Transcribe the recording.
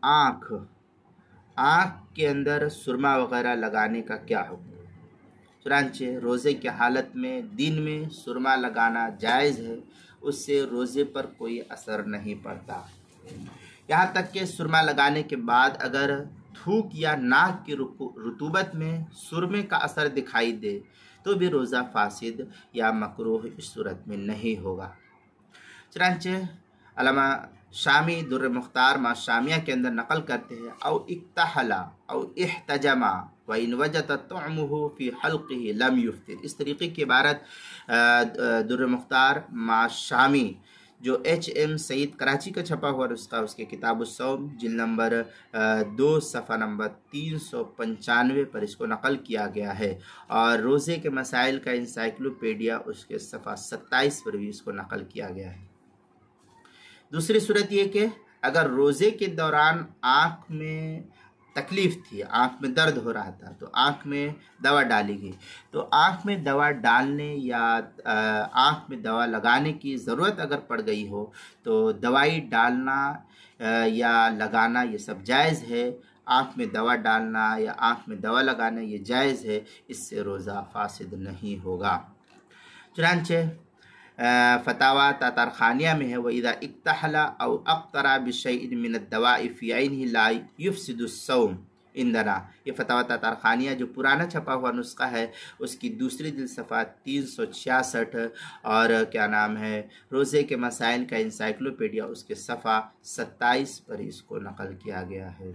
आँख के अंदर सुरमा वगैरह लगाने का क्या हुक्म है? चुनांचे रोज़े की हालत में दिन में सुरमा लगाना जायज़ है, उससे रोज़े पर कोई असर नहीं पड़ता। यहाँ तक कि सुरमा लगाने के बाद अगर थूक या नाक की रुतूबत में सुरमे का असर दिखाई दे तो भी रोज़ा फासिद या मकरूह इस सूरत में नहीं होगा। चुनांचे अल्लामा शामी दुर्र मुख्तार मा शामिया के अंदर नकल करते हैं, औ इक्तहला औ इहतजमा व इन वजत तुअमुहु फी हल्क़िही लम युफ्तिर। इस तरीके की इबारत दुर्र मुख्तार मा शामी जो HM सईद कराची का छपा हुआ नुस्खा, उसके किताबुस्सौम जिल्द नंबर 2 सफ़ा नंबर 395 पर इसको नकल किया गया है, और रोज़े के मसाइल का इंसाइक्लोपीडिया उसके सफ़ा 27 पर भी इसको नकल किया गया है। दूसरी सूरत ये कि अगर रोज़े के दौरान आँख में तकलीफ़ थी, आँख में दर्द हो रहा था, तो आँख में दवा डाली गई, तो आँख में दवा डालने या आँख में दवा लगाने की ज़रूरत अगर पड़ गई हो तो दवाई डालना या लगाना ये सब जायज़ है। आँख में दवा डालना या आँख में दवा लगाना ये जायज़ है, इससे रोज़ा फासिद नहीं होगा। चुनांचे फतावा तातारखानिया में है, वइज़ा इक्तहला औ अक़्तरा बिशैइन मिन अद्दवाइ फ़ी ऐनिही ला युफ़सिदुस्सौम इंदना। ये फतावा तातारखानिया जो पुराना छपा हुआ नुस्खा है, उसकी दूसरी जिल्द सफ़ा 366 और क्या नाम है रोज़े के मसाइल का इंसाइक्लोपीडिया उसके सफ़ा 27 पर इसको नकल किया गया है।